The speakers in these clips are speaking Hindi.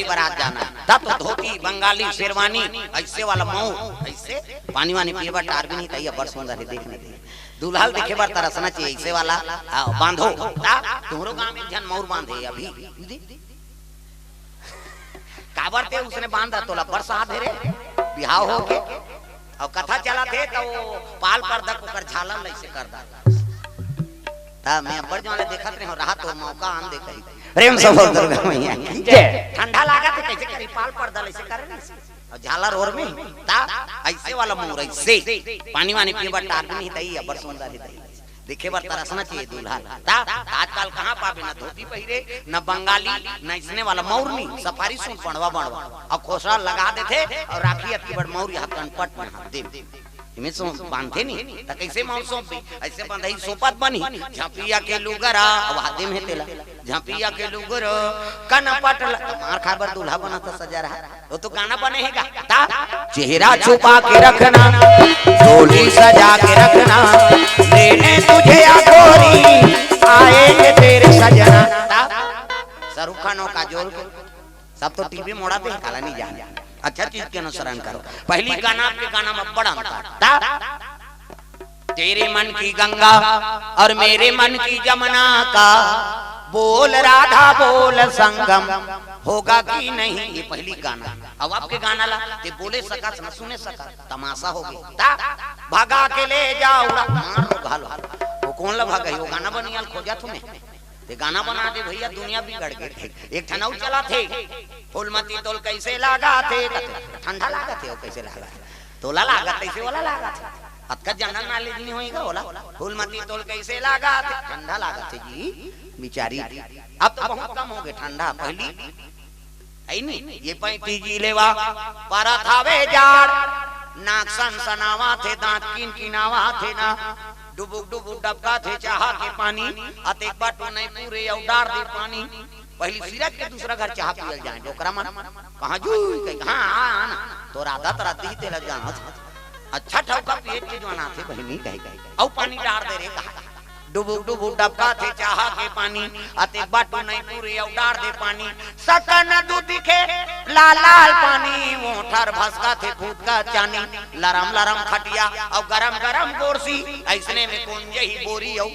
बारात जाना। तब तो धोती बंगाली शेरवानी ऐसे वाला मऊ ऐसे पानी वानी पीवा टार भी नहीं तैया बड़ सुंदर है देखने दे दुल्हा देखे बार तरसना चाहिए ऐसे वाला बांधो तुम्हारो गांव में जन मौर बांधे अभी काबर थे उसने बांधा तोला बरसा दे रे बिहाव हो के और कथा चला थे तो पाल पर दक कर झालम ऐसे कर दा ता मैं बड़ वाले देखत रहे हो रहा तो मौका आन दे कही प्रेम सब दुर्गा मैया ठंडा लागा तो कैसे करी पाल पर दल ऐसे करे ना और झालर और में ता ऐसे वाला मोर ऐसे पानी वानी पीवा टार नहीं तई बड़ सुंदर है तई देखे बार तरसना चाहिए दूल्हा ता आजकल कहां पाबे ना धोती पहिरे ना बंगाली ना इसने वाला मौरनी सफारी सूट पड़वा बनवा और खोसरा लगा देते और राखी अति बड़ मौर हाथ कनपट में हाथ दे इमे सो बांधे नहीं त कैसे मौर सोपी ऐसे बंधई सोपत बनी झापिया के लुगरा अब हाथे में तेला झापिया के लुगर कनपट मार खाबर दूल्हा बना तो सजा रहा वो तो गाना बनेगा ता चेहरा छुपा के रखना डोली सजा के रखना लेने तुझे आगोरी आएंगे तेरे सजना शाहरुख खान का जोल सब तो टीवी मोड़ा पे काला नहीं जाना अच्छा चीज के अनुसरण करो पहली गाना के गाना में बड़ा अंतर तेरे मन की गंगा और मेरे मन की जमुना का बोल राधा बोल संगम होगा कि नहीं ये पहली गाना अब आपके गाना ला ते बोले सका न सुने सका तमाशा हो गई भागा के ले जाओ मारो घालो वो कौन ला भागा वो गाना बनियाल खोजा तुम्हें ते गाना बना दे भैया दुनिया बिगड़ गई एक ठनाऊ चला थे फूलमती तोल कैसे लागा थे ठंडा लागा थे वो कैसे लागा तोला लागा कैसे वाला लागा थे अतका जनरल नॉलेज नहीं होएगा बोला फूलमती तोल कैसे लागा थे ठंडा लागा थे जी बिचारी अब तो बहुत कम हो गए ठंडा पहली आई नहीं ये 35 जिलेवा पारा थावे जाड़ नाक सनसनावा थे दांत किन किनावा थे ना डुबुक डुबुक डबका थे चाहा के पानी अते एक बाटो नहीं पूरे उडार दे पानी पहली सिरक के दूसरा घर चाह पियल जाए डोकरा मन कहां जू कहां आना तो राधा तरा दी ते लग जाना अच्छा ठौका पेट के जवाना थे बहनी कहे औ पानी डार दे रे कहा डुबुक डुबुक डबका थे चाहा के पानी अते बाटो नहीं पूरे उडार दे पानी सकन दूध दिखे लाल लाल पानी मोठर भसका थे फूट का चानी लरम लरम खटिया और गरम गरम गोरसी ऐसने में कौन यही बोरी औ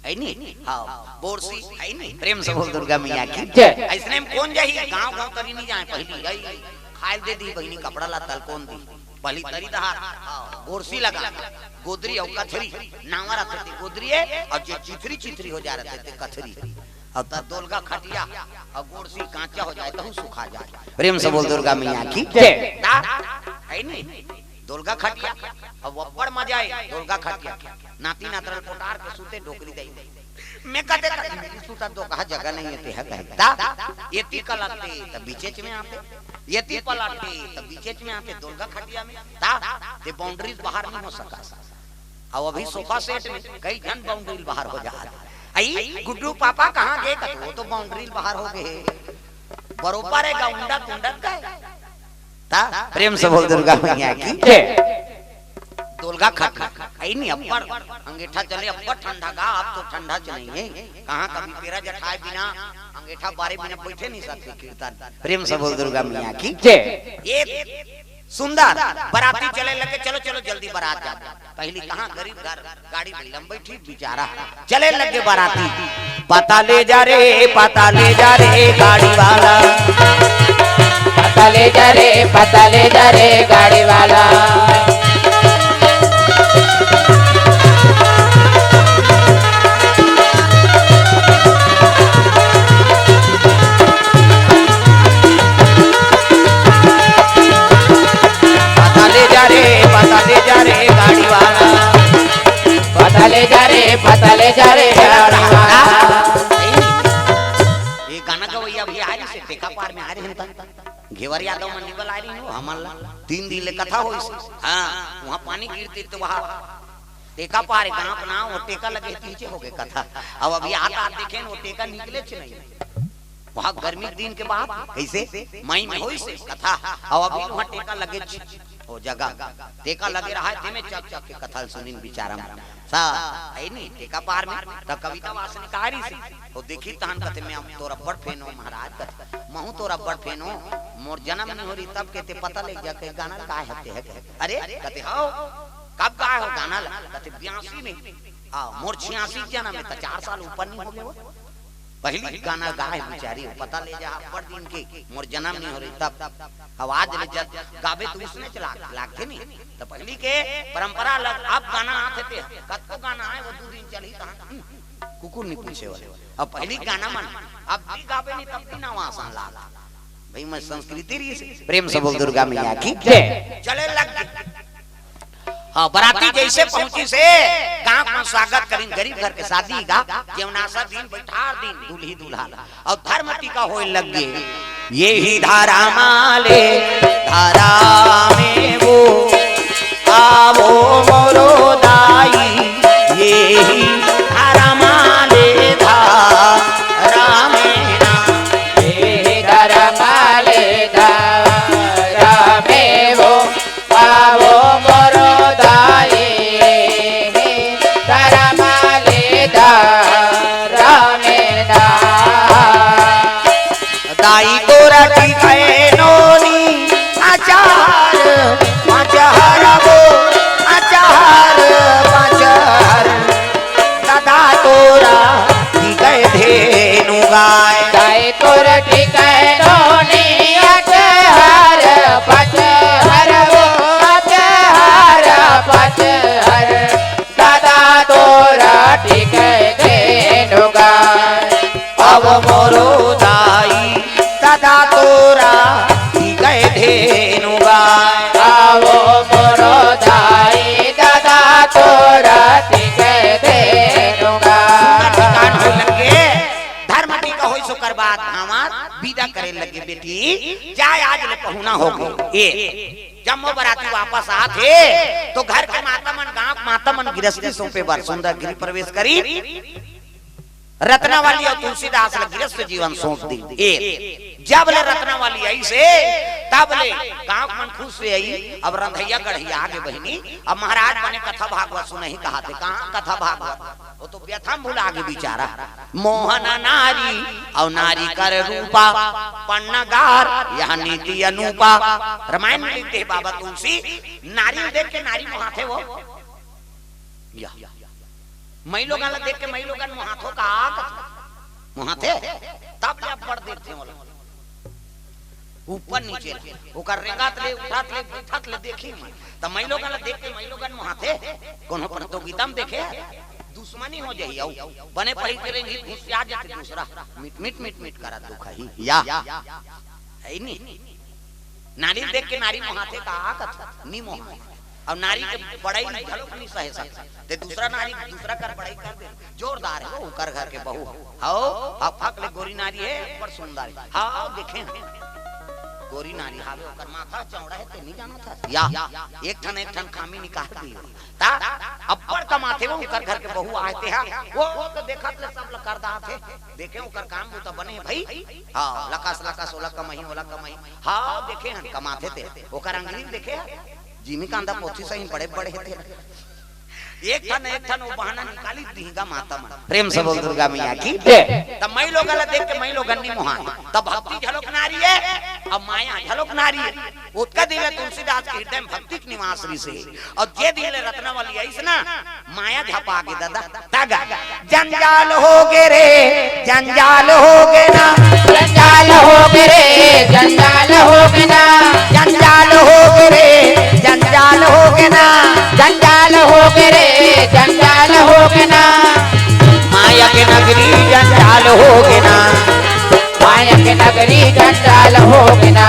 आई नहीं हां बोरसी आई नहीं प्रेम से बोल दुर्गा मैया की जय ऐसने में कौन यही गांव गांव तरी नहीं जाए पहली गई खाइल दे दी बहनी कपड़ा ला तल कौन दी पहली तरी दहार गोरसी लगा गोदरी और कथरी नावा रखते थे गोदरी और जो चिथरी चिथरी हो जा रहे थे कथरी और तब दोलगा खटिया और गोरसी कांचा हो जाए तो सुखा जाए प्रेम से बोल दुर्गा मैया की जय है नहीं दोलगा खटिया अब बड़ मजा आए दोलगा खटिया नाती नातरल पोटार के सूते डोकरी दई मैं कहते सूता तो कहा जगह नहीं है है कहता ये ती कलाते तब बीचेच में आते ये ती पलाटे तब बीचेच में आते दोलगा खटिया में ता ते बाउंड्रीज बाहर नहीं हो सका अब अभी सोफा सेट में कई जन बाउंड्री बाहर हो जा आई गुड्डू पापा कहां गए वो तो बाउंड्री बाहर हो गए बरोबर है गाउंडा कुंडत गए ता प्रेम से बोल दुर्गा मैया की जय दोलगा खट आई नहीं अब्बर अंगीठा चले अब्बर ठंडा का अब तो ठंडा चलेंगे कहां कभी तेरा जठाए बिना अंगीठा बारे बिना बैठे नहीं सकते कीर्तन प्रेम से बोल दुर्गा मैया की जय ये सुंदर बराती चले लगे चलो चलो जल्दी बारात जा पहली कहां गरीब घर गाड़ी में लंबी ठीक बेचारा चले लगे बाराती पता ले जा रे गाड़ी वाला पता ले जा रे गाड़ी वाला पता ले जा रे ये गाना गवैया भी आ रही से टेका पार में आ रहे हैं घेवर यादव मन निकल आ रही हो हमला 3 दिन ले कथा होई से हां वहां पानी गिरती तो वहां टेका पार कहां अपना वो टेका लगे पीछे हो गए कथा अब अभी आता देखें वो टेका निकले छ नहीं वहां गर्मी दिन के बाद कैसे मई में होई से कथा अब अभी वहां टेका लगे ओ जगह टेका लगे रहा है में चक चक के कथा सुनिन बिचारा सा आई नहीं टेका पार में त कविता वासनिकारी से ओ देखी तहन कते में तोरा बड़ फेन हो महाराज कते महू तोरा बड़ फेन हो मोर जन्म नहीं हो रही तब कहते पता लग जा के गाना का है अरे कहते हो कब का हो गाना कहते 82 में आ मोर 86 जन्म में त 4 साल ऊपर नहीं हो गए पहली गाना गाए बेचारी पता ले जा बड़ दिन के मोर जन्म नहीं हो रही तब आवाज ले जब गावे तो उसने चला लागते नहीं तो पहली के परंपरा लग अब गाना आते थे कब को गाना आए वो 2 दिन चली कहां कुकुर नहीं पूछे वाले अब पहली गाना मन अब भी गावे नहीं तब भी ना आसान लागा भाई मैं संस्कृति रही से प्रेम से बोल दुर्गा मैया की जय चले लग हाँ बराती जैसे पहुंची से गांव में स्वागत करें गरीब घर के शादी का जेवनासा दिन बैठार दिन दूल्ही दूल्हा और धर्मती का होए लग गए ये ही धारा माले धारा में वो आवो मोरो दाई ये ही धारा माले धारा में ना ये धारा माले धारा में वो आवो मोरो दाई धारा माले धारा में ना दाई गोरा की गए नोनी आचार पांचहर वो आचार पांचहर दादा तोरा की गए धेनु गाय दाई तोरा की गए नोनी आचार पांचहर वो आचार पांचहर दादा तोरा की गए धेनु गाय अब मोरो दाई दादा तोरा की गए धेनु गाय आवो मोरो दाई दादा तोरा की गए धेनु गाय ठिकान हो लगे धर्म की का होई सुकर बात हमार विदा करे लगे बेटी जाय आज ले पहुना हो गए ए जब वो बराती वापस आते तो घर के माता मन गांव माता मन गिरस्ती सोपे बार सुंदर गिरी प्रवेश करी रत्नावाली और तुलसीदास ने गृहस्थ जीवन सौंप दी एक जब ले रत्नावाली आई से तब ले गांव मन खुश से आई अब रंधैया गढ़िया आगे बहनी अब महाराज बने कथा भागवत सुनही कहा थे कहां कथा भागवत वो तो व्यथम भूल आगे बिचारा मोहन नारी और नारी कर रूपा पन्नगार यह नीति अनुपा रामायण में लिखते बाबा तुलसी नारी देख के नारी मुहाथे वो या मई लोग देख के मई लोग मुहाथों का मुहाथे तब ले पढ़ देते हो ऊपर नीचे ओकर रेंगात ले उठात ले बैठत ले देखी त मई लोग देख के मई लोग मुहाथे कोनो प्रतियोगिता में देखे दुश्मनी हो जाई औ बने पड़ी तेरे नी घुसिया जाते दूसरा मिट मिट मिट मिट करा दुखा ही या है नी नारी देख के नारी मुहाथे का आकत नी मोहा और नारी के बड़ाई झलक नहीं सहे सकता ते दूसरा नारी दूसरा कर बड़ाई कर दे जोरदार है वो कर घर के बहू हाओ अब फक ले गोरी नारी है पर सुंदर हाओ देखें गोरी नारी हावे ओकर माथा चौड़ा है ते नहीं जाना था या एक ठन खामी निकाल दी ता अब्बर का माथे वो ओकर घर के बहू आते हैं वो तो देखत ले सब कर दा थे देखे ओकर काम वो तो बने भाई हां लकास लकास ओला कमही ओला कमही हां देखे हन कमाथे ते ओकर अंगली देखे जिमी कांदा पोथी सही बड़े बड़े थे एक ठन वो बहाना निकाली दीगा माता मन प्रेम से बोल दुर्गा मैया की तब मई लोग देख के मई लोग अन्नी मोहा तब भक्ति झलक नारी है अब माया झलक नारी है उत्का दिले तुलसीदास के हृदय में भक्ति के निवास री से और जे दिले रत्नावली ऐस ना माया झपा के दादा तागा जंजाल हो गे रे जंजाल हो गे ना जंजाल हो गे रे जंजाल हो गे ना जंजाल हो गे रे जंजाल हो गे ना जंजाल हो गे रे जंजाल हो गे ना माया के नगरी जंजाल हो गे ना माया के नगरी जंजाल हो गे ना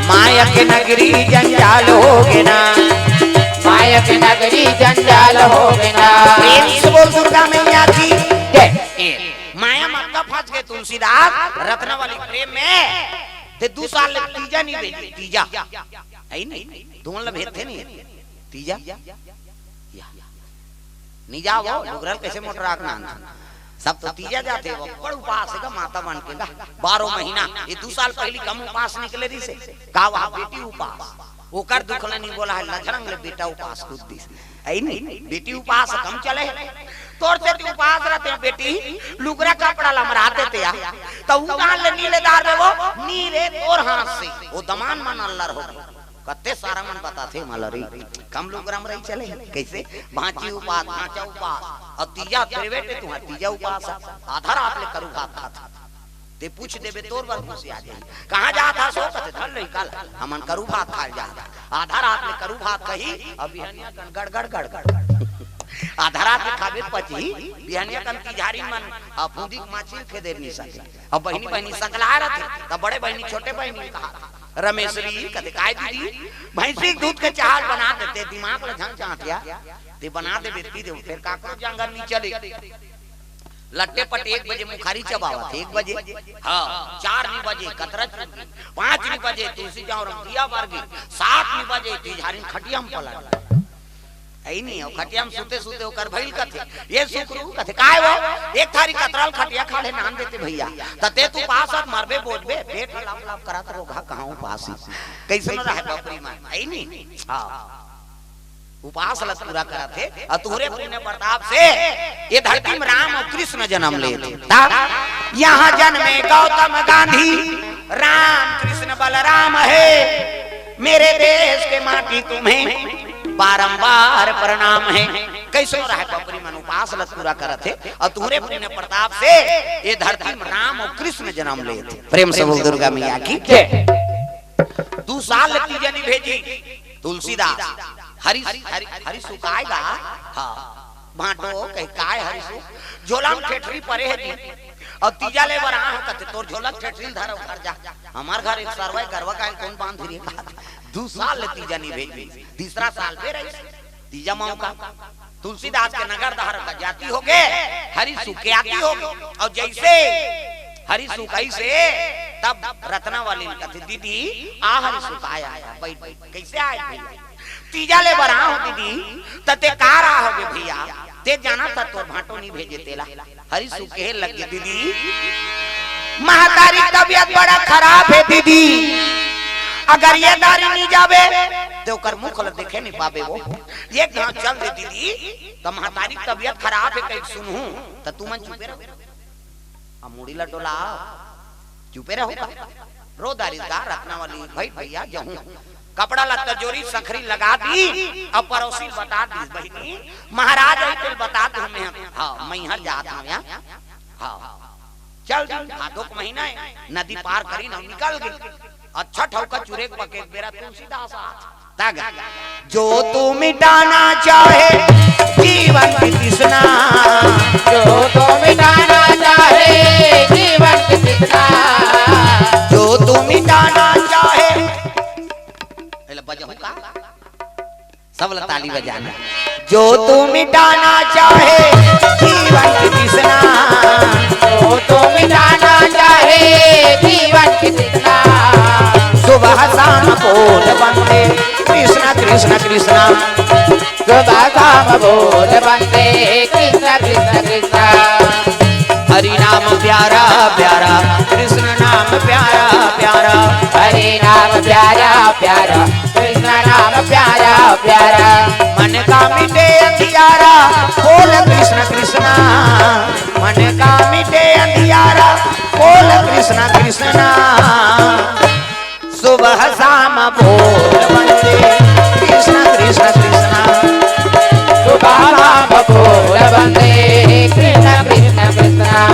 माया के नगरी जंजाल हो गे ना माया के नगरी जंजाल हो गे ना प्रेम से बोल दुर्गा मैया की माया मक्का फंस गए तुलसीदास रत्नावली प्रेम में ते 2 साल तीजा नहीं भेजी तीजा है नहीं दोनों भेद थे नहीं तीजा निजा वो लुगरल कैसे मोटर आकना सब तो तीजा जाते वो बड़ उपास है का माता बन के का 12 महीना ये 2 साल पहले कम उपास निकले रही से का वहां बेटी उपास ओकर दुखला नहीं बोला है लछरंग ले बेटा उपास खुद दी आई नहीं बेटी उपास कम चले तोर से उपास रहते हैं बेटी लुगरा कपड़ा लमराते थे तो उगान ले नीलेदार में वो नीरे तोर हाथ से वो दमान मन अल्लाह हो कत्ते सारा मन पता थे मलरी कम लोग रम रही चले कैसे भांची उपास भांचा उपास और तीजा तेरे बेटे तुम्हारा तीजा उपास आधा रात ले करू भात खाता ते पूछ देबे तोर बार खुशी आ जाए कहां जा था सो कते धर नहीं कल हमन करू भात खा जा आधा रात ले करू भात कही अभी हनिया गड़ गड़ गड़ गड़ आधा रात ले खाबे पची बिहनिया कन तिजारी मन फूंदी माछी के देर नहीं सके अब बहनी बहनी संगला रहते तब बड़े बहनी छोटे बहनी कहा रमेशरी कहते काय दीदी भैंसी दूध के चावल बना देते दिमाग ल झंग चाटिया ते बना दे बेटी दे फिर काको जंगल नहीं चले लट्टे पट 1 बजे मुखारी चबावत 1 बजे हां 4 नहीं बजे कतरा 5 नहीं बजे तुलसी जाओ रंगिया बारगी 7 नहीं बजे तिजारी खटिया में पला आई नहीं और खटिया में सुते सुते ओकर भइल कथे ये सुकरू कथे काय वो एक थारी कतराल खटिया खाले नाम देते भैया तते तू पास और मरबे बोझबे पेट लाप लाप करात रोगा कहां पास कैसे न रहे बकरी मान आई नहीं हां उपास ल पूरा करत है और तुहरे पुण्य प्रताप से ये धरती में राम और कृष्ण जन्म ले यहां जन्मे गौतम गांधी राम कृष्ण बलराम है मेरे देश के माटी तुम्हें बारंबार प्रणाम है कैसे रहा है बकरी मन उपास ल पूरा करत है और तुहरे पुण्य प्रताप से ये धरती में राम और कृष्ण जन्म ले थे प्रेम से बोल दुर्गा मैया की जय 2 साल तीजनी भेजी तुलसीदास हरि हरि हरि सुकाएगा हां बांटो कह काय हरि सु झोला में ठेठरी परे है जी और तीजा ले बरा कहते तोर झोला ठेठरी धर उतर जा हमार घर एक सरवाई गरवा का कौन बांध री 2 साल ले तीजा नहीं भेजी तीसरा साल पे रही तीजा मौका तुलसीदास के नगर दहर का जाती हो गए हरि सुके आती हो और जैसे हरि सुकाई से तब रत्ना वाली कहते दीदी आ हरि सुकाया बैठ कैसे आए भैया तीजा ले बरा हो दीदी तते कार आ हो भैया ते जाना था तोर भाटो नहीं भेजे तेला हरि सुके लग गई दीदी महतारी तबीयत बड़ा खराब है दीदी अगर ये दारी नहीं जावे तो ओकर मुख ल देखे नहीं पावे वो एक घाव चल दे दीदी तो महतारी तबीयत खराब है कह सुनहू तो तू मन चुपे रहो अब मुड़ी ला डोला चुपे रहो रो दारीदार रखना वाली भाई भैया जहूं कपड़ा लत्ता जोरी सखरी लगा दी अब पड़ोसी बता दी बहनी महाराज आई तो बता दो हमें हां मैं हर जात हूं यहां हां चल हाथों का महीना है नदी पार करी ना निकल गई अच्छा ठौका चुरे पके मेरा तुलसीदास तग जो तू मिटाना चाहे जीवन की तृष्णा जो तू मिटाना चाहे जीवन की तृष्णा जो तू मिटाना चाहे बजाऊं का सब ताली बजाना जो तू मिटाना चाहे जीवन की तृष्णा जो तू मिटाना चाहे जीवन की तृष्णा सुबह शाम बोल बंदे कृष्णा कृष्णा कृष्णा सुबह शाम बोल बंदे कृष्णा कृष्णा कृष्णा हरि नाम प्यारा प्यारा कृष्ण नाम प्यारा प्यारा हरि नाम प्यारा प्यारा कृष्ण नाम प्यारा प्यारा मन का मिटे अंधियारा बोल कृष्ण कृष्णा मन का मिटे अंधियारा बोल कृष्ण कृष्णा सुबह शाम बोल बंदे कृष्ण कृष्ण कृष्णा सुबह शाम बोल बंदे कृष्ण कृष्ण कृष्णा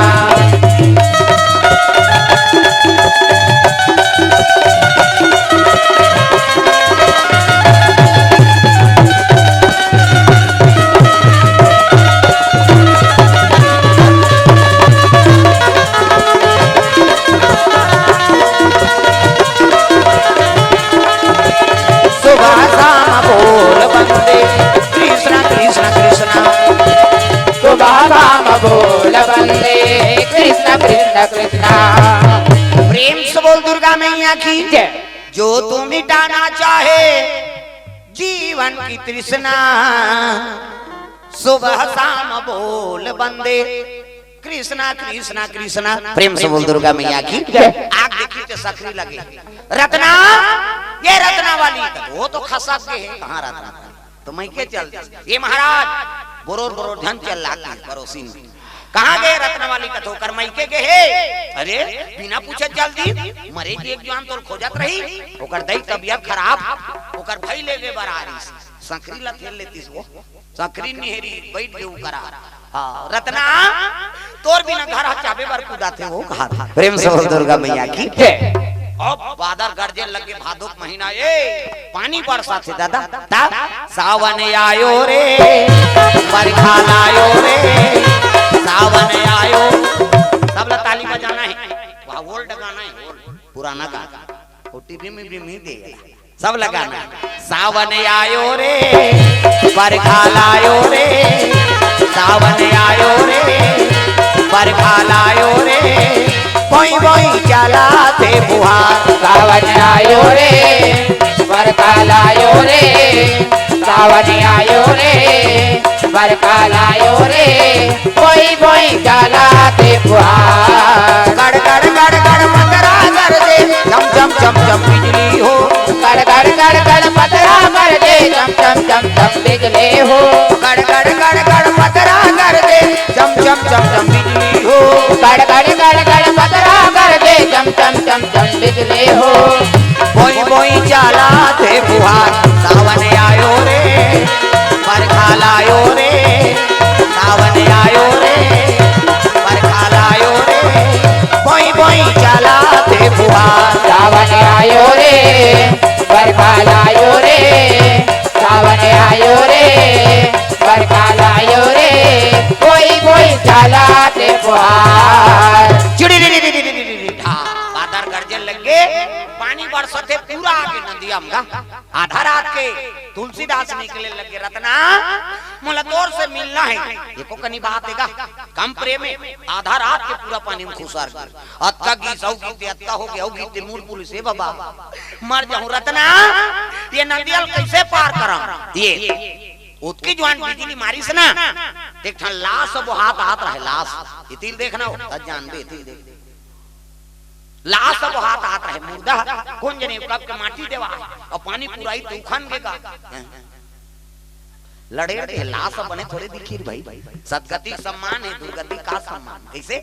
बोल बंदे कृष्ण कृष्ण कृष्णा प्रेम से बोल दुर्गा मैया की जय जो तू मिटाना चाहे जी जीवन की तृष्णा सुबह शाम बोल बंदे कृष्णा कृष्णा कृष्णा। प्रेम से बोल दुर्गा मैया की। आग देखी तो सकरी लगे रत्ना, ये रत्ना वाली वो तो खसक के है। कहाँ रत्ना तो मैं के चल ये महाराज बोरोर बोरोर धन चल लागी पड़ोसी में। कहाँ गए रत्न वाली कथो कर मैके के है। अरे बिना पूछे चल दी मरे की एक जान तो खोजत रही ओकर दई तबियत खराब ओकर भाई ले गए बरारी सकरी ला खेल लेतीस वो सकरी निहरी बैठ गए करा। हाँ रत्ना तोर बिना घर चाबे बर कुदाते हो कहा था। प्रेम से बोल दुर्गा मैया की। अब बादल गरजे लगे भादुक महीना ये पानी बरसा थे दादा ता सावन आयो रे बरखा लायो रे सावन आयो। सब ला ताली बजाना है वहाँ ओल्ड गाना है पुराना गाना वो टीवी में भी नहीं देगा सब लगाना। सावन आयो रे बरखा लायो रे सावन आयो रे बरखा लायो रे कोई कोई चलाते बुहार। सावन आयो रे बरखा लायो रे सावन आयो रे बरखा लायो रे कोई कोई चलाते बुहार। गड़ गड़ गड़ गड़ पतरा कर दे चम चम चम चम बिजली हो गड़ गड़ गड़ गड़ पतरा कर दे चम चम चम चम बिजली हो गड़ गड़ गड़ गड़ पतरा कर दे चम चम चम चम बिजली हो गड़ गड़ गड़ गड़ पतरा कर दे चम चम चम चम बिजली हो। बोई बोई चलाते बुहार। सावन आयो रे बरखा लायो रे सावन आयो रे बरखा लायो रे बोई बोई चलाते बुहार। सावन आयो रे बरखा लायो रे सावन आयो रे बरखा लायो रे कोई कोई चलाते बुहार। बादल गरजे लगे पानी बरसते पूरा आगे नदिया में आधा रात के तुलसीदास निकले लगे रत्ना मोला तोर से मिलना है ये को कनी बात देगा कम प्रेम में आधा रात के पूरा पानी में खुसार अत्ता की सौ की अत्ता हो गया होगी मूल पुलिस है बाबा मर जाऊं रत्ना ये नदिया कैसे पार करा। ये उसकी जवान बिजली मारी से ना देख लाश वो हाथ हाथ रहे लाश इतिल देखना हो जानबे इतिल देख लाश सब हाथ हाथ रहे मुर्दा कौन जने कब के माटी देवा और पानी पुराई तूफान के का लड़े रे लाश बने थोड़े दिखी भाई सदगति सम्मान है दुर्गति का सम्मान कैसे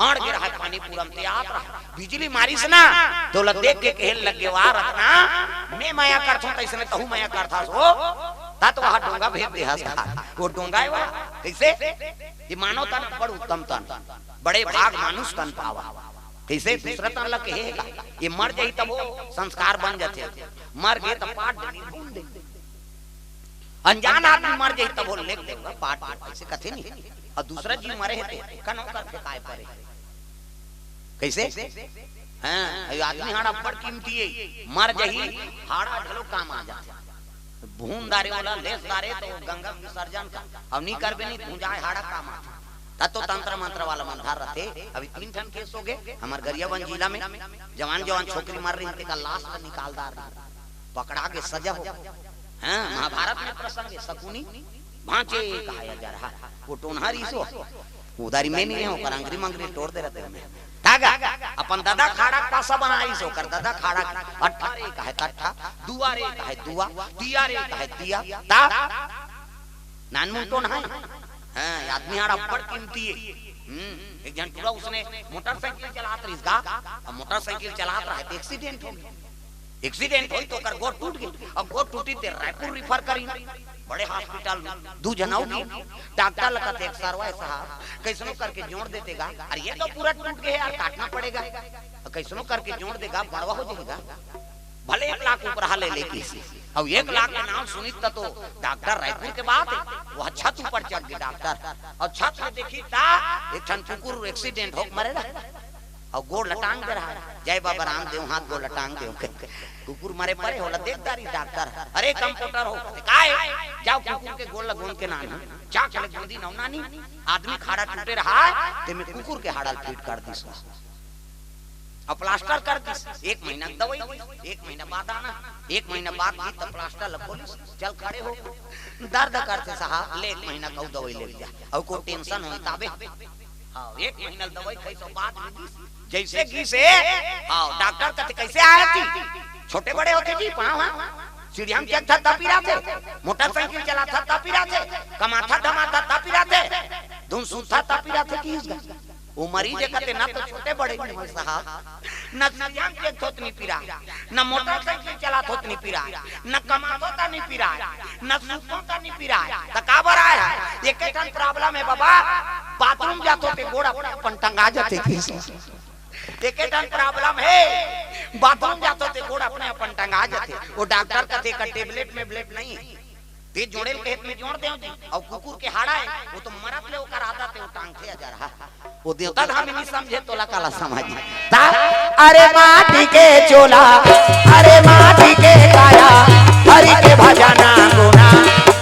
अड़ गिरा है पानी पूरा में तैयार रहा बिजली मारी से ना तो लग देख के कहल लग गया रत्ना मैं माया करथूं तैसे तहु माया करथा सो ता तो वहां डोंगा भेज दे हस वो डोंगा है कैसे ये मानव तन बड़ उत्तम तन बड़े भाग मानुष तन पावा कैसे दूसरा तन लग के ये मर जाई तब वो संस्कार बन जाते मर गए तो पाट भूल दे अनजान आदमी मर जाई तब वो लिख देगा पाट ऐसे कथे नहीं और दूसरा जीव मरे है कनो करके काय परे कैसे हां आदमी हाड़ा बड़ कीमती है मर जाई हाड़ा ढलो काम आ जाते भूनदारे वाला लेसदारे तो गंगा विसर्जन का अब नहीं करबे नहीं भूंजाए हाड़ा काम आता तो तंत्र मंत्र वाला मंधार रहते। अभी 3 ठन केस हो गए हमारे गरियाबंद जिला में जवान जवान छोकरी मार रही थी का लाश का निकालदार पकड़ा के सजा हो। हाँ महाभारत में प्रसंग है शकुनी भांचे कहा जा रहा वो टोनहारी सो उधारी में नहीं है पर अंगरी मंगरी तोड़ दे रहते हैं तागा अपन दादा खाड़ा पासा बनाई सो कर दादा खाड़ा 18 का है कट्ठा दुआरे का है दुआ तियारे का है तिया ता नानमुन टोन है। हाँ आदमी आड़ा बड़ कीमती है। एक जन पूरा उसने मोटरसाइकिल चलात रही इसका मोटरसाइकिल चलात रहा है एक्सीडेंट हो गया एक्सीडेंट हुई तो कर गोड़ टूट गई अब गोड़ टूटी ते रायपुर रिफर करी बड़े हॉस्पिटल में 2 जनाओ की डॉक्टर लगते एक सरवाए साहब कैसनो करके जोड़ देतेगा अरे ये तो पूरा टूट गया यार काटना पड़ेगा कैसनो करके जोड़ देगा बड़वा हो जाएगा भले 1 लाख ऊपर ले लेके अब 1 लाख का नाम सुनी तो डॉक्टर रायपुर के बात है वो छत ऊपर चढ़ गए डॉक्टर और छत में देखी ता एक ठन कुकुर एक्सीडेंट हो मरे ना और गोड़ लटांग दे रहा है जय बाबा रामदेव हाथ गोड़ लटांग दे कुकुर मरे पड़े होला देखदारी डॉक्टर अरे कंप्यूटर हो काय जाओ कुकुर के गोड़ लगोन के नाम जा चले गोदी नौनानी आदमी खाड़ा टूटे रहा है ते में कुकुर के हाड़ल फीट कर दी और प्लास्टर कर दी। 1 महीना दवाई, 1 महीना बाद आना, 1 महीना बाद भी तब प्लास्टर लगोलिस, चल खड़े हो। दर्द करते साहब ले 1 महीना कऊ दवाई ले जा और कोई टेंशन हो ताबे। हां 1 महीना दवाई खाई तो बाद में जैसे घी से हां डॉक्टर कहते कैसे आए थी, छोटे बड़े होते जी पाँव सीढ़ियां चेक था तब पिरा थे, मोटरसाइकिल चलाता तब पिरा थे, कमाथा धमाता तब पिरा थे, धुन सुनता तब पिरा थे कि वो मरीज कहते ना तो छोटे बड़े साहब न सीढ़ियां चेक होत नहीं पिरा, न मोटरसाइकिल चलात होत नहीं पिरा, न कमातो ता नहीं पिरा, न सुनतो ता नहीं पिरा, त का बर आया एक एक प्रॉब्लम है बाबा। बाथरूम जातो ते गोड़ अपन टंगा जाते एक एक प्रॉब्लम है, बाथरूम जातो ते गोड़ अपने अपन टंगा जाते। वो डॉक्टर कहते का टेबलेट में ब्लेड नहीं है, ते जोड़ेल के में जोड़ देओ जी और कुकुर के हाड़ा है वो तो मरत ले ओकर आता ते वो टांग थे जा रहा वो देवता हम नहीं समझे तोला काला समझ ता। अरे माटी के चोला, अरे माटी के काया, हरि के भजना गुना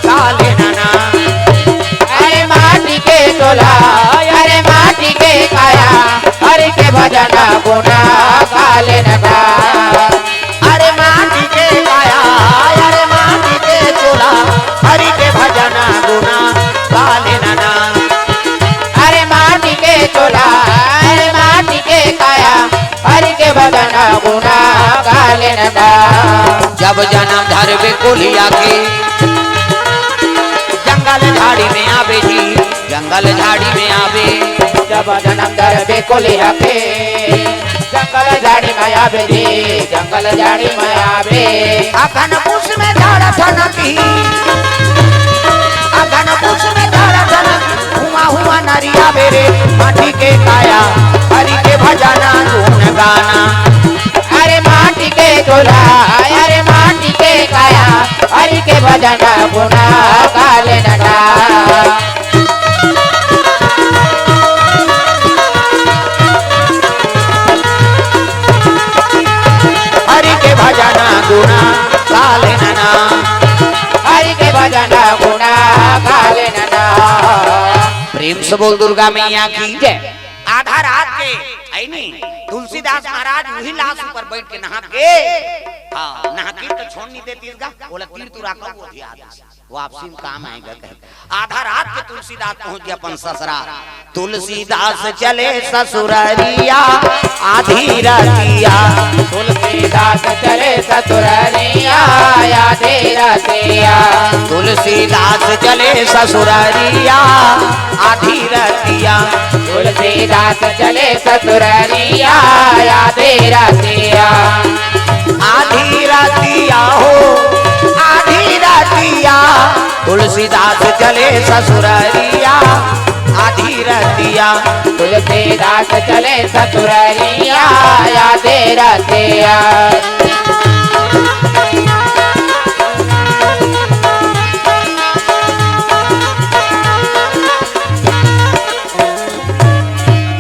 काले नाना। अरे माटी के चोला, अरे माटी के काया, हरि के भजना गुना काले नाना। अरे माटी के काया, अरे माटी के चोला, हरि के भजना गुना काले नाना। अरे माटी के चोला, अरे माटी के काया, हरि के भजना गुना काले नाना। जब जन्म धरवे कुलिया के जंगल झाड़ी में आवे जी, जंगल झाड़ी में आवे। जब जन्म धरवे कुलिया के जंगल झाड़ी में आवे जी, जंगल झाड़ी में आवे। अखन पुष में झाड़ा था की, अखन पुष में झाड़ा था हुआ हुआ नरिया बेरे माटी के काया हरि के भजना गुण गाना। अरे माटी के चोला, अरे माटी के काया, हरि के भजना गुना काले नाना। हरि के भजना गुना काले नाना, हरि के भजना गुना काले नाना। प्रेम से बोल दुर्गा मैया की जय। आधा रात के आई नहीं तुलसीदास महाराज वही लाश ऊपर बैठ के नहा के हाँ नहा के तो छोड़ नहीं देती इसका बोला तीर तू रखा वो भी वापसी में काम आएगा कहे। आधा रात के तुलसीदास पहुंच गया अपन ससुरा, तुलसीदास चले ससुररिया आधी रातिया, तुलसीदास चले ससुररिया आधी रातिया। तुलसीदास चले ससुररिया आधी रातिया, तुलसीदास चले ससुररिया आधी रातिया। आधी रातिया हो आधी रातिया, तुलसीदास चले ससुररिया आधी रातिया। तुलसीदास चले ससुररिया आधी रातिया।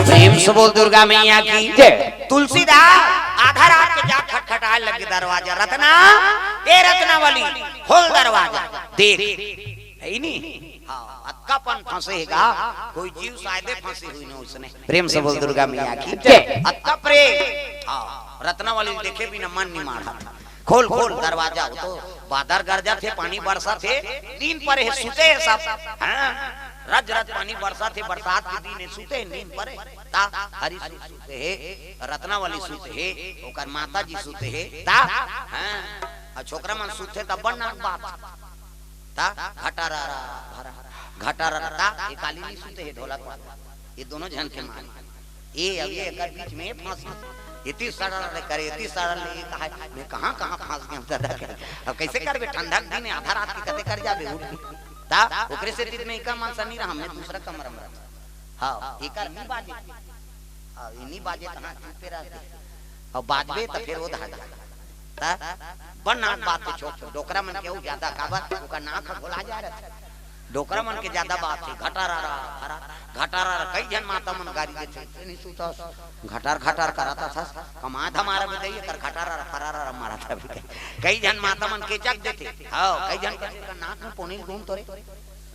प्रेम से बोल दुर्गा मैया की जय। तुलसीदास आधा रात के जा खटखटाए लगे दरवाजा, रत्ना ए रत्ना वाली खोल दरवाजा देख है नहीं अक्कापन फंसेगा कोई जीव शायद फंसी हुई ना उसने। प्रेम से बोल दुर्गा मैया की जय। अक्का प्रेम रत्ना वाली देखे भी ना मन नहीं मारा, खोल खोल दरवाजा। तो बादर गरजा थे पानी बरसा थे नींद पर है सुते है सब रज रज पानी बरसा थे बरसात के दिन सुते नींद पर ता हरि सुते है रत्ना वाली सुते है ओकर माता जी सुते है ता हां छोकरा मन सुते तब बन्ना बात ता घटारा घटारा ता ये काली नहीं सुते है ढोलक वाला ये दोनों जन के मान ये अब ये एकर बीच में फंस इतनी सड़ल करे इतनी सड़ल ये कहा मैं कहां फंस गया दादा। अब कैसे करबे ठंडा दिन आधा रात के कते कर जाबे उठ ता ओकरे से दिन में इका मानसा नहीं रहा हमने दूसरा कमरा में हां एकर नहीं बाजे हां इनी बाजे कहां चुपे रहते और बाजबे तो फिर वो धागा ता बन्ना बात पे छोड़ डोकरा मन के ज्यादा काबा ओका नाक खोला जा रहा डोकरा मन के ज्यादा बात है। घटारा कई जन माता मन गाड़ी देते नहीं सुता घटार घटार कराता था कमात हमारा भी दई कर घटारा फरारा मारा था कई जन माता मन के चक देते हां कई जन का नाक में पोनी घूम तोरे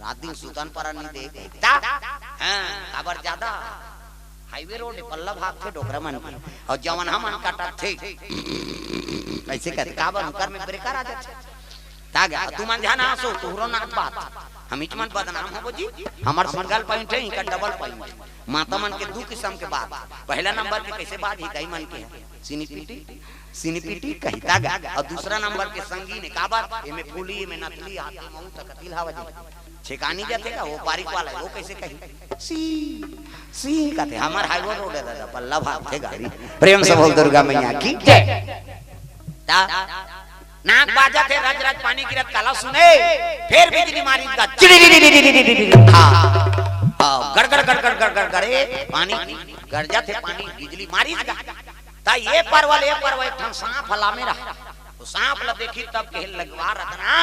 रात दिन सुतन पर नहीं दे ता हां खबर ज्यादा हाईवे रोड पल्ला भाग थे डोकरा मन की और जवन हम मन काटा थे कैसे कहते काबर कर में ब्रेकर आ जाते तागा तू मन ध्यान आसो तोहरो ना बात हम इच मन बदनाम हो जी हमर सिंगल पॉइंट है इनका डबल पॉइंट माता मन के दो किस्म के बात पहला नंबर के कैसे बात ही कई मन के सिनीपीटी कहता गा और दूसरा नंबर के संगीन काबर एमे फूली एमे नकली हाथी मऊ तक तिल हवा जी छेकानी जाते का वो बारीक वाला है वो कैसे कही सी कहते हमार हाईवे रोड है दादा पल्ला भाग थे गाड़ी प्रेम से बोल दुर्गा मैया की जय ता नाक बाजा थे रज रज पानी गिरत काला सुने फिर बिजली मारी का हां गड़गड़ गड़गड़ गड़गड़ गड़े पानी गरजा थे पानी बिजली मारी का ता ये परवल एक ठन सांप हला में रहा तो सांप ला देखी तब के लगवा रतना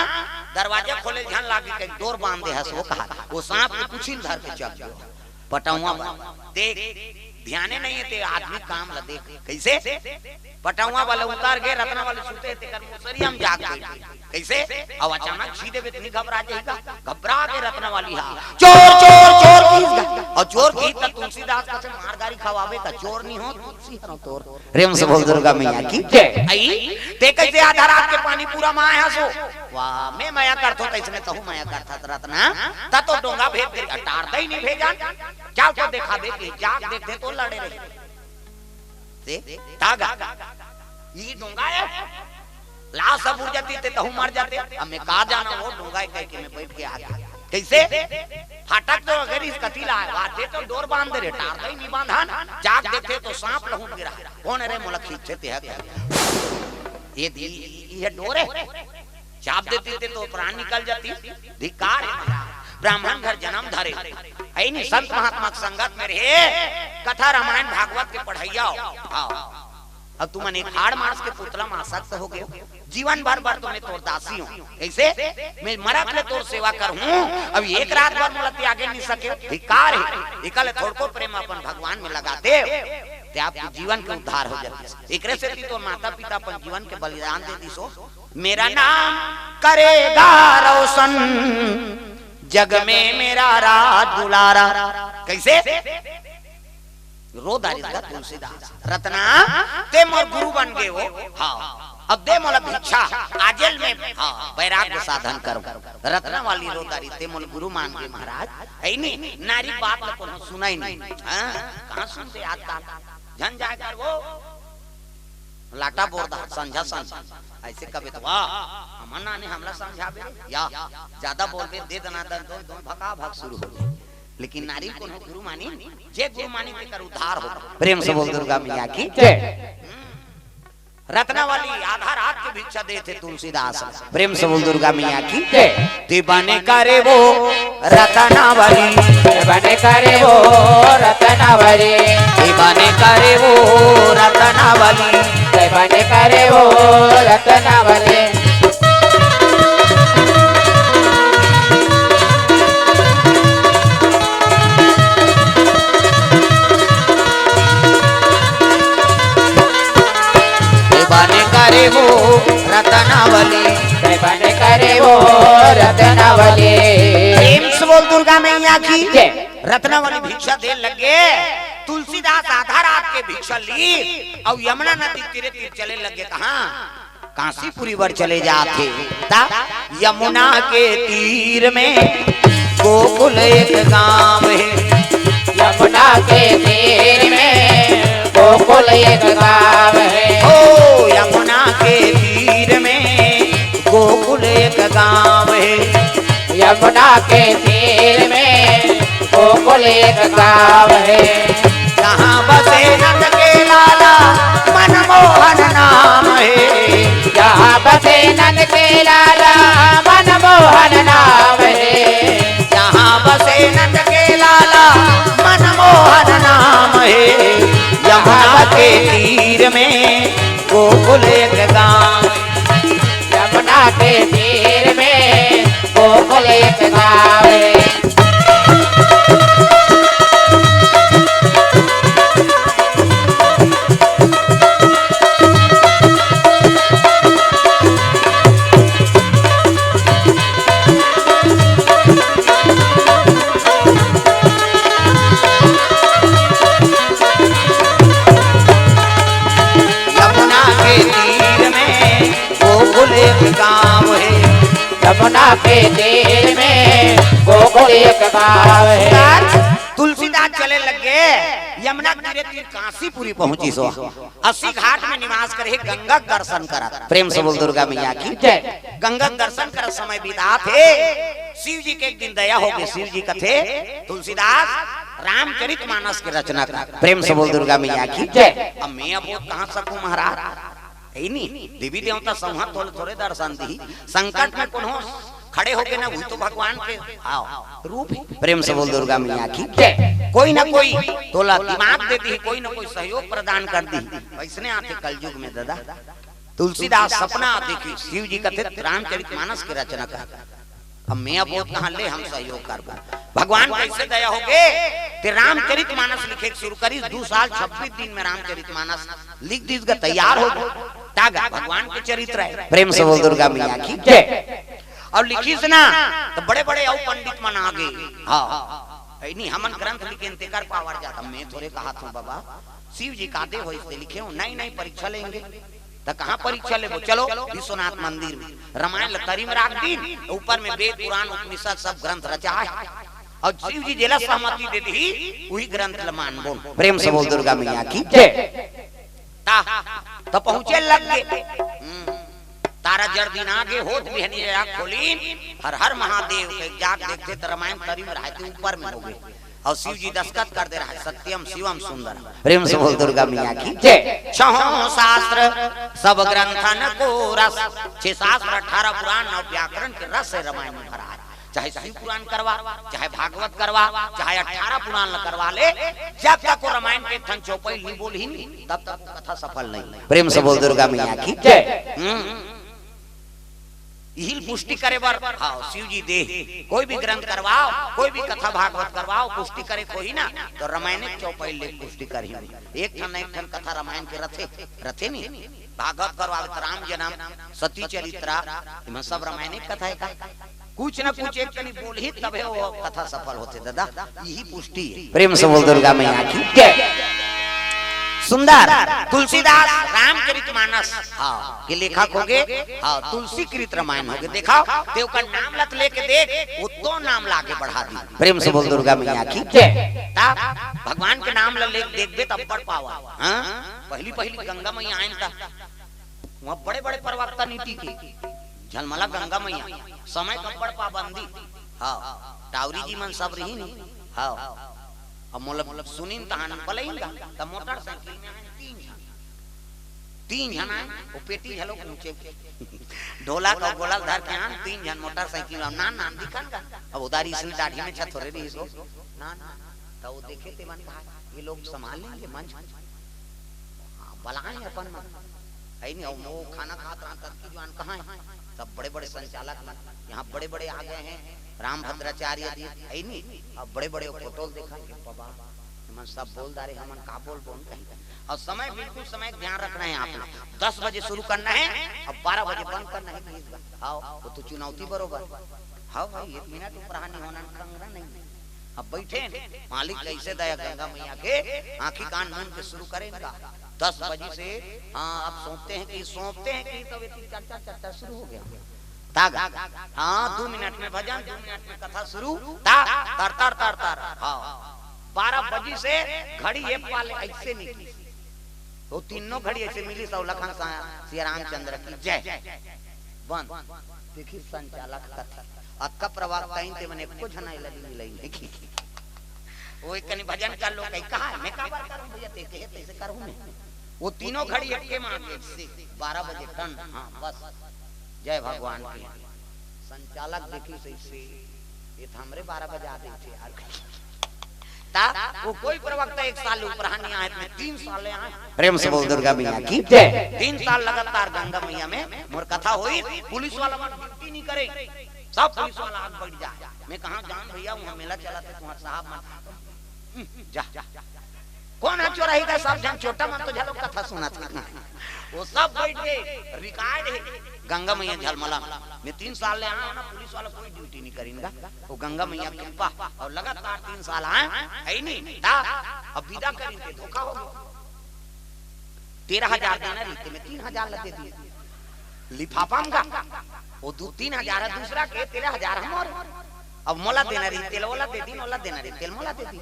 दरवाजा खोले ध्यान लागी के डोर बांध दे हस वो कहा वो सांप के कुछिल धर के चल गयो पटौवा देख ध्याने नहीं है ते आदमी काम ला देख कैसे पटौवा वाले उतार गए रत्ना वाले सुते ते कर मुसरी हम जाग गए कैसे अब अचानक सीधे पे इतनी घबरा जाएगा घबरा के रत्ना वाली हा चोर चोर चोर और चोर की त तुलसीदास का से मार गाड़ी खवावे का चोर नहीं हो तुलसी हरो तोर प्रेम से बोल दुर्गा मैया की जय आई ते कैसे आधा रात के पानी पूरा माया सो वाह मैं माया करतो त इसने कहू माया करता रत्ना त तो डोंगा भेज दे टारता ही नहीं भेजा क्या तो देखा देख जाग देखते तो लड़े रहे तागा ये डोंगा है लाश सब उड़ जाती ते तहु मर जाते अब मैं कहा जाना वो डोंगा कह के मैं बैठ के आ गया कैसे फाटक तो अगर इस कतीला आते तो डोर बांध दे रे टारता ही नहीं बांधा जाग देखते तो सांप लहू गिरा कौन रे मोला खींचे ते है ये डोर है चाप देती थे तो प्राण निकल जाती धिकार ब्राह्मण घर जन्म धरे ऐनी संत महात्मा संगत में रहे कथा रामायण भागवत के पढ़ैया अब तुम एक हाड़ मास के पुतला में आसक्त हो गए जीवन भर भर तुम्हें तोर दासी हूँ ऐसे मैं मरा के तोर सेवा कर हूँ अब एक रात भर मोला त्यागे नहीं सके धिकार है एकल थोड़को प्रेम अपन भगवान में लगाते ते आपके जीवन के उद्धार हो जाते एकरे से तो माता पिता अपन जीवन के बलिदान दे दी सो मेरा नाम करेगा रोशन जग में मेरा राज दुलारा कैसे रोदारी का तुलसीदास रत्ना ते मोर गुरु बन गए हो हाँ अब दे मोला भिक्षा आजल में हाँ वैराग्य साधन करो रत्ना वाली रोदारी ते मोल गुरु मान गए महाराज है नहीं नारी बात को सुना ही नहीं कहाँ सुनते आता झन जाकर वो लाटा बोरदा संझा संझा ऐसे कभी तो वाह अमना ने हमला समझावे या ज्यादा बोलबे दे दना दन तो भका भग शुरू हो जाए लेकिन नारी को गुरु मानी जे गुरु मानी के कर उद्धार हो प्रेम से बोल दुर्गा मैया की जय रत्ना वाली आधा रात की भिक्षा देते तुलसीदास प्रेम से बोल दुर्गा मैया की जय ते बने करे वो रत्ना वाली बने करे वो रत्ना वाली बने करे वो रत्ना वाली बने करे वो रत्ना वाली करे वो रत्नावली बने करे वो रत्नावली प्रेम से बोल दुर्गा मैया की जय रत्नावली भिक्षा दे लगे तुलसीदास आधा रात के भिक्षा ली और यमुना नदी तीरे तीर चले लगे कहाँ काशीपुरी वर चले जाते यमुना के तीर में गोकुल एक गांव है यमुना के तीर में गोकुल एक गांव है ओ यमुना के तीर में गोकुल एक गांव है यमुना के तीर में गोकुल एक गांव है जहाँ बसे नंद के लाला मनमोहन नाम है जहाँ बसे नंद के लाला मनमोहन नाम है जहाँ बसे नंद के लाला मनमोहन नाम है यमुना के तीर में गोकुल एक गांव यमुना के तीर में गोकुल एक गांव है के तेल में गोकुल एक गाँव है। तुलसीदास चले लगे यमुना तीरे तीर काशीपुरी पहुंची सो 80 घाट में निवास करे गंगा दर्शन करा। प्रेम से बोल दुर्गा मैया की जय। गंगा दर्शन कर समय बीता थे शिव जी के एक दिन दया हो गई। शिव जी का थे तुलसीदास रामचरितमानस की रचना कर। प्रेम से बोल दुर्गा मैया की जय। अब मैं अब कहां सकूं महाराज है नहीं देवी देवता संहत थोड़े थोड़े दर्शन दी संकट में कौन खड़े हो गए ना वो तो भगवान के रूप है। प्रेम से बोल दुर्गा मैया की जय। कोई ना कोई तोला दिमाग देती है कोई ना कोई सहयोग प्रदान कर दी। वैसने आते कलयुग में दादा तुलसीदास सपना देखी शिव जी का रामचरितमानस की रचना कर। अब मैं अब कहां ले हम सहयोग कर भगवान कैसे दया हो गए कि रामचरितमानस लिखे शुरू करी 2 साल 26 दिन में रामचरितमानस लिख दी तैयार हो गया। भगवान के चरित्र है। प्रेम से बोल दुर्गा मैया की जय। और लिखी से ना तो बड़े बड़े और पंडित मन आ गए। हाँ नहीं हमन ग्रंथ लिखे इंतजार पावर जाता। मैं थोड़े कहा था बाबा शिव जी का दे हो इससे लिखे हो नहीं नहीं परीक्षा लेंगे तो कहाँ परीक्षा ले चलो विश्वनाथ मंदिर में रामायण लतारी में राख दी ऊपर में वेद पुराण उपनिषद सब ग्रंथ रचा है और शिव जी जेला सहमति दे दी वही ग्रंथ मान बोल। प्रेम से बोल दुर्गा मैया की जय। तो पहुंचे लग गए तारा जड़ दिन आगे होत बिहनी आँख खोली हर हर महादेव के जाग देखते तो रामायण तरी में रहते ऊपर में हो गए और शिव जी दस्तखत कर दे रहा है सत्यम शिवम सुंदर। प्रेम से बोल दुर्गा मैया की जय। 6 शास्त्र सब ग्रंथन को रस 6 शास्त्र 18 पुराण और व्याकरण के रस से रामायण में भरा है। चाहे शिव पुराण करवा चाहे भागवत करवा चाहे 18 पुराण करवा ले जब तक वो रामायण के थन चौपाई नहीं बोल ही नहीं तब तक कथा सफल नहीं। प्रेम से बोल दुर्गा मैया की जय। हिल पुष्टि करे बर हाँ शिव जी दे कोई भी ग्रंथ करवाओ कोई भी कथा भागवत करवाओ पुष्टि करे कोई ना तो रामायण चौपाई ले पुष्टि कर एक ठन कथा रामायण के रथे रथे नहीं भागवत करवावे तो राम जन्म सती चरित्रा इनमें सब रामायण कथा है का कुछ ना कुछ एक कनी बोल ही तबे वो कथा सफल होते दादा यही पुष्टि है। प्रेम से बोल दुर्गा मैया की जय। सुंदर तुलसीदास रामचरितमानस हाँ के लेखक हो गए। हाँ तुलसी कृत रामायण हो गए। देखा देव का नाम लत लेके देख वो तो नाम लाके बढ़ा दी। प्रेम से बोल दुर्गा मैया की जय। भगवान के नाम लेके देखबे तब पढ़ पावा। पहली पहली गंगा मैया आयन था वहाँ बड़े बड़े प्रवक्ता नीति की झलमला गंगा मैया समय कम पढ़ पाबंदी हाँ टावरी जी मन सब रही नहीं हाँ अब मतलब सुनीन तहान पलेगा त मोटरसाइकिल में आए 3 जन आए वो पेटी झलो पूछे ढोला का गोला धर के आन 3 जन मोटरसाइकिल में ना नाम दिखन का अब उदारी इसलिए दाढ़ी में छत थोड़े रही सो ना तो वो देखे ते मन कहा ये लोग संभाल लेंगे मंच बलाएं अपन मन है नहीं वो खाना खात रहा तक की जवान कहां है सब बड़े बड़े संचालक यहाँ बड़े बड़े आ गए हैं राम भद्राचार्य जी है नहीं अब बड़े बड़े फोटो देखा बाबा हम सब बोल दारे हमन का बोल बोल कहीं और समय बिल्कुल समय ध्यान रखना है आपने 10 बजे शुरू करना है अब 12 बजे बंद करना है। आओ वो तो चुनौती बरोबर हाँ भाई 1 मिनट ऊपर नहीं होना कंगना नहीं। अब बैठे मालिक कैसे दया गंगा मैया के आंखी कान मुन के शुरू करेगा 10 बजे से हाँ अब सौंपते हैं कि तो चर्चा शुरू हो गया हाँ 2 मिनट में भजन 2 मिनट में कथा शुरू तर तर तर तर हाँ 12 बजे से घड़ी एक वाले ऐसे निकली तो तीनों घड़ी ऐसे मिली सब लखन श्री रामचंद्र की जय बंद देखी संचालक कथा अक्का प्रवक्ता इन ते मने कुछ नहीं लगी लई देखी वो एक कनी भजन कर लो कहीं कहा मैं का बार करूं भैया ते कहे तैसे करूं मैं वो तीनों घड़ी एक के मार से 12 बजे टन हां बस जय भगवान की संचालक देखी से ये हमरे 12 बजे आते थे यार ता वो कोई प्रवक्ता 1 साल ऊपर हानि आए में 3 साल आए। प्रेम से बोल दुर्गा मैया की जय। 3 साल लगातार गंगा मैया में मोर कथा हुई पुलिस वाला मन ड्यूटी नहीं करे सब पुलिस वाला आग बढ़ जा मैं कहां जान भैया वहां मेला चला थे तुम्हारा साहब मन जा कौन है चौराही का सब जन छोटा मन तो झलो कथा सुना था वो सब बैठ के रिकॉर्ड है गंगा मैया झलमला मैं 3 साल ले आया ना पुलिस वाला कोई ड्यूटी नहीं करेंगे वो गंगा मैया की कृपा और लगातार 3 साल आए है नहीं ता अब विदा करेंगे धोखा हो गया 13,000 देना रीते में 3,000 लगे दिए लिफाफा का वो 2-3 हजार दूसरा के 13,000 हम और अब मोला देना रही तेल वाला दे दी मोला देना रही तेल मोला दे दी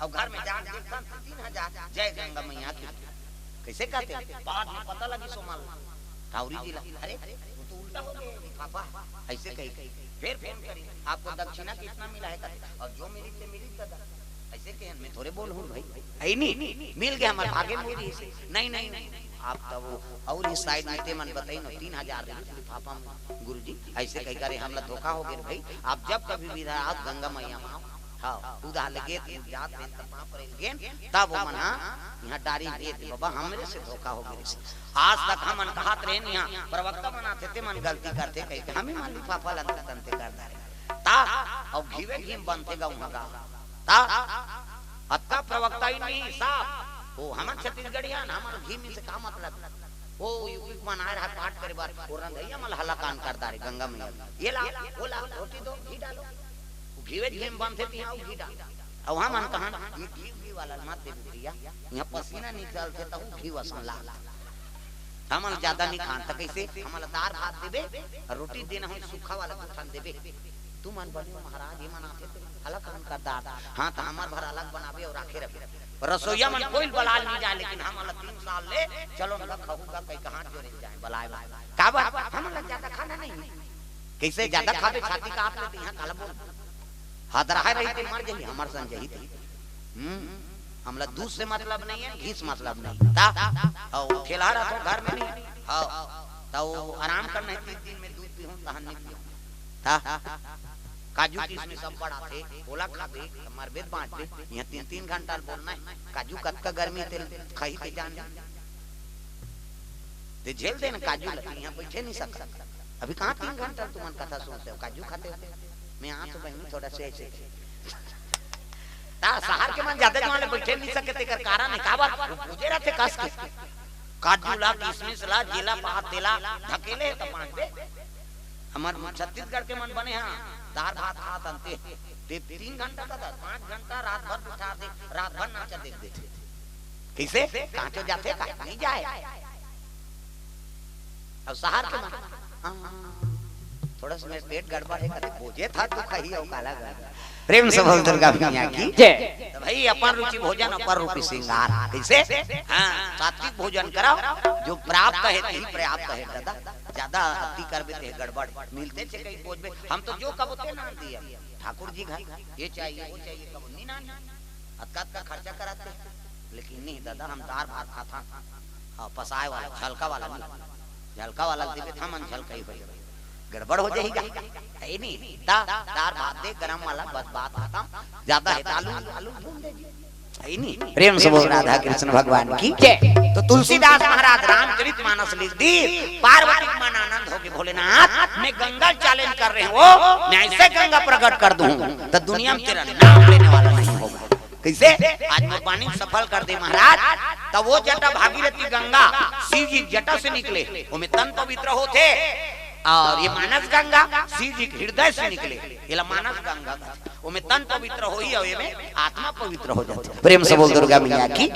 अब घर में जाके देखता 3,000 जय गंगा मैया की कैसे कहते बाद में पता लगी सोमाल काउरी जिला अरे वो तो उल्टा हो गया लिफाफा ऐसे कही फिर फोन करी आपको दक्षिणा कितना मिला है और जो मिली थे मिली दादा ऐसे कहे मैं थोड़े बोल हूं भाई आई नहीं मिल गया हमारे भागे मेरी से नहीं आप तब और इस साइड में ते मन बताई ना 3,000 लिफाफा में गुरुजी ऐसे कही करे हमला धोखा हो गया भाई आप जब कभी भी रहा आप गंगा मैया में हाँ उदा लगे जात में तपा पर गेन तब वो मना यहाँ डारी दे बाबा हमरे से धोखा हो गया आज तक हम मन कहत रहे यहाँ प्रवक्ता बनाते थे मन गलती करते कहीं हम ही मान लिफाफा लंते तंते कर दे ता और घीवे घी बनते गा वहां का ता अत्ता प्रवक्ता ही नहीं साहब वो हम छत्तीसगढ़िया हमारा घी में से का मतलब वो यूपी मना रहा पाठ करे बार और रंधैया मल हला कान कर दारे गंगा मैया ये ला वो ला रोटी दो घी डालो घीवे घी में बनते थे यहाँ घी डाल और हम मन कहां ये घी वाला मत दे दिया यहाँ पसीना निकलते तो घी वसन ला हमल ज्यादा नहीं खान तक कैसे हमल दाल भात देबे और रोटी देना हम सूखा वाला उठान देबे तू मन बने महाराज ये मनाते थे अलग काम कर दाल हां तो हमार भर अलग बनावे और आखे रखे रसोईया मन कोई बलाल नहीं जाए लेकिन हम 3 साल ले चलो ना खाऊंगा कहीं कहां जोड़े जाए बलाए का बात हम ज्यादा खाना नहीं कैसे ज्यादा खावे छाती का आप लेते यहां काला बोल हादरा है रही थे मर जाएंगे हमार संग यही थे हमला दूध से मतलब नहीं है घी से मतलब नहीं ता और खिला रहा तो घर में नहीं हां तो आराम करना है 3 दिन में दूध पीऊं तहन नहीं पीऊं ता काजू किशमिश सब बड़ा थे ओला खाबे हमार वेद बांट दे यहां 3-3 घंटा बोलना है काजू कत का गर्मी तेल खाई के जान ते झेल देना काजू लगी यहां बैठे नहीं सकता अभी कहां 3 घंटा तुम कथा सुनते हो काजू खाते हो मैं आ तो बहनी थोड़ा से ऐसे ता शहर के मन ज्यादा वाले बैठे नहीं सकते कर कारण है का बात पूजे रहते कस के काजू ला किशमिश ला जेला पात तेला ढकेले तो पांच बे हमार छत्तीसगढ़ के मन बने हां दाल भात खात अंते ते 3 घंटा का 5 घंटा रात भर उठा दे रात भर नाचा देख दे कैसे कांटे जाते का नहीं जाए अब शहर के मन थोड़ा सा मेरा पेट गड़बड़ है करे बोझे था तो कही हो काला गड़ा प्रेम से बोल दुर्गा मैया की जय तो भाई अपन रुचि भोजन अपर रूपी श्रृंगार कैसे हां सात्विक भोजन कराओ जो प्राप्त है ही पर्याप्त है दादा ज्यादा अति करबे ते गड़बड़ मिलते छे कहीं बोझबे हम तो जो कबते ना दिया ठाकुर जी घर ये चाहिए वो चाहिए कब नहीं ना अतकात का खर्चा कराते लेकिन नहीं दादा हम दाल भात खाता हां पसाए वाला झलका वाला देबे हम झलका ही होई गड़बड़ हो जाएगा है नहीं दा दार भात दे गरम वाला बस बात खत्म ज्यादा है आलू भून दे है नहीं प्रेम से बोल राधा कृष्ण भगवान की जय तो तुलसीदास महाराज रामचरितमानस लिख दी पार्वती मन आनंद हो गए भोलेनाथ मैं गंगा चैलेंज कर रहे हो मैं ऐसे गंगा प्रकट कर दूं तो दुनिया में तेरा नाम लेने वाला नहीं होगा कैसे आज मैं पानी सफल कर दे महाराज तब वो जटा भागीरथी गंगा शिव जी जटा से निकले वो में तन पवित्र होते और ये मानस गंगा शिव जी के हृदय से निकले ये मानस गंगा वो में तन पवित्र हो ही और ये में आत्मा पवित्र हो जाती है प्रेम से बोल दुर्गा मैया की